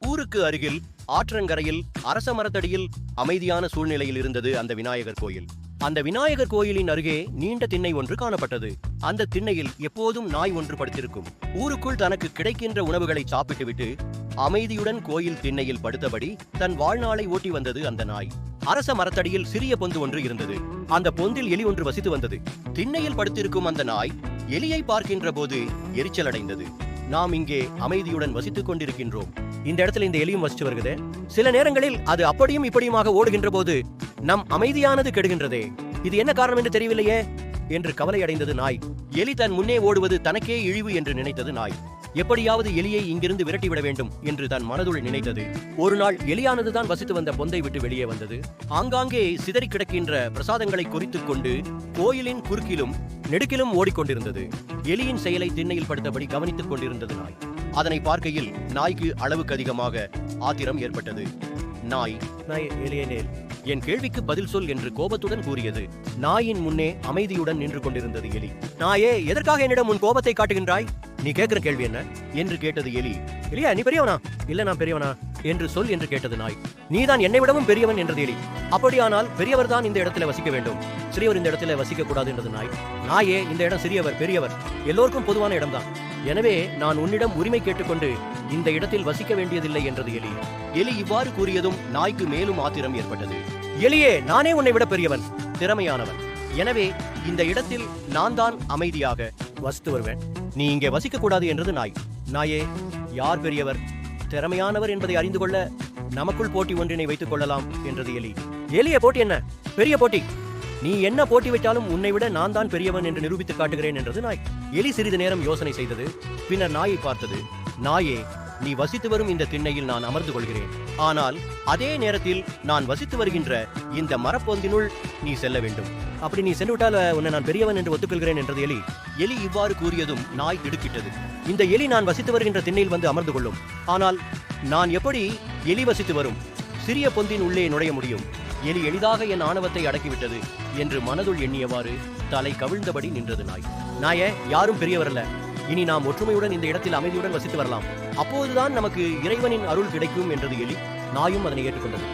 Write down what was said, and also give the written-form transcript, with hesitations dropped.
ஊருக்கு அருகில் ஆற்றங்கரையில் அரச மரத்தடியில் அமைதியான சூழ்நிலையில் இருந்தது அந்த விநாயகர் கோயில். அந்த விநாயகர் கோயிலின் அருகே நீண்ட திண்ணை ஒன்று காணப்பட்டது. அந்த திண்ணையில் எப்போதும் நாய் ஒன்று படுத்திருக்கும். ஊருக்குள் தனக்கு கிடைக்கின்ற உணவுகளை சாப்பிட்டுவிட்டு அமைதியுடன் கோயில் திண்ணையில் படுத்தபடி தன் வாழ்நாளை ஓட்டி வந்தது அந்த நாய். அரச மரத்தடியில் சிறிய பொந்து ஒன்று இருந்தது. அந்த பொந்தில் எலி ஒன்று வசித்து வந்தது. திண்ணையில் படுத்திருக்கும் அந்த நாய் எலியை பார்க்கின்ற போது எரிச்சல் அடைந்தது. நாம் இங்கே அமைதியுடன் வசித்துக் கொண்டிருக்கின்றோம், இந்த இடத்துல இந்த எலியும் வசிச்சு வருகிறது. சில நேரங்களில் அது அப்படியும் இப்படியுமாக ஓடுகின்ற போது நம் அமைதியானது கெடுகின்றதே, இது என்ன காரணம் என்று தெரியவில்லையே என்று கவலை அடைந்தது நாய். எலி தன் முன்னே ஓடுவது தனக்கே இழிவு என்று நினைத்தது நாய். எப்படியாவது எலியை இங்கிருந்து விரட்டிவிட வேண்டும் என்று தன் மனதுள் நினைத்தது. ஒரு நாள் எலியானதுதான் வசித்து வந்த பொந்தை விட்டு வெளியே வந்தது. ஆங்காங்கே சிதறி கிடக்கின்ற பிரசாதங்களை குறித்துக் கொண்டு கோயிலின் குறுக்கிலும் நெடுக்கிலும் ஓடிக்கொண்டிருந்தது. எலியின் செயலை திண்ணையில் படுத்தபடி கவனித்துக் கொண்டிருந்தது நாய். அதனை பார்க்கையில் நாய்க்கு அளவுக்கு அதிகமாக ஆத்திரம் ஏற்பட்டது. நாய் எலியே, என் கேள்விக்கு பதில் சொல் என்று கோபத்துடன் கூறியது. நாயின் முன்னே அமைதியுடன் நின்று கொண்டிருந்தது எலி. நாயே, எதற்காக என்னிடம் உன் கோபத்தை காட்டுகின்றாய்? நீ கேட்கிற கேள்வி என்ன என்று கேட்டது எலி. எலியா, நீ பெரியவனா? இல்ல, நான் பெரியவனா என்று சொல் என்று கேட்டது நாய். நீதான் என்னை விடவும் பெரியவன் என்றது எலி. அப்படியானால் பெரியவர் தான் இந்த இடத்துல வசிக்க வேண்டும், சிறியவர் இந்த இடத்துல வசிக்க கூடாது என்றது நாய். நாயே, இந்த இடம் சிறியவர் பெரியவர் எல்லோருக்கும் பொதுவான இடம்தான். எனவே நான் உன்னிடம் உரிமை கேட்டுக்கொண்டு இந்த இடத்தில் வசிக்க வேண்டியதில்லை என்றது எலி. எலி இவ்வாறு கூறியதும் நாய்க்கு மேலும் ஆத்திரம் ஏற்பட்டது. எலியே, நானே உன்னை விட பெரியவன், திறமையானவன். எனவே இந்த இடத்தில் நான் தான் அமைதியாக வசித்து வருவேன், நீ இங்கே வசிக்க கூடாது என்றது நாய். நாயே, யார் பெரியவர் திறமையானவர் என்பதை அறிந்து கொள்ள நமக்குள் போட்டி ஒன்றினை வைத்துக் கொள்ளலாம் என்றது எலி. எலிய, போட்டி என்ன? பெரிய போட்டி. நீ என்ன போட்டி வைத்தாலும் உன்னை விட நான் தான் பெரியவன் என்று நிரூபித்து காட்டுகிறேன் என்றது நாய். எலி சிறிது நேரம் யோசனை செய்தது. பின்னர் நாயை பார்த்தது. நாயே, நீ வசித்து வரும் இந்த திண்ணையில் நான் அமர்ந்து கொள்கிறேன். ஆனால் அதே நேரத்தில் நான் வசித்து வருகின்ற இந்த மரப்பொந்தினுள் நீ செல்ல வேண்டும். அப்படி நீ சென்று விட்டால் உன்னை நான் பெரியவன் என்று ஒத்துக்கொள்கிறேன் என்றது எலி. எலி இவ்வாறு கூறியதும் நாய் திடுக்கிட்டது. இந்த எலி நான் வசித்து வருகின்ற திண்ணையில் வந்து அமர்ந்து கொள்ளும். ஆனால் நான் எப்படி எலி வசித்து வரும் சிறிய பொந்தின் உள்ளே நுழைய முடியும்? எலி எளிதாக என் ஆணவத்தை அடக்கிவிட்டது என்று மனதுள் எண்ணியவாறு தலை கவிழ்ந்தபடி நின்றது நாய். நாயே, யாரும் பெரியவரல்ல, இனி நாம் ஒற்றுமையுடன் இந்த இடத்தில் அமைதியுடன் வசித்து வரலாம், அப்போதுதான் நமக்கு இறைவனின் அருள் கிடைக்கும் என்றது எலி. நாயும் அதனை ஏற்றுக்கொண்டது.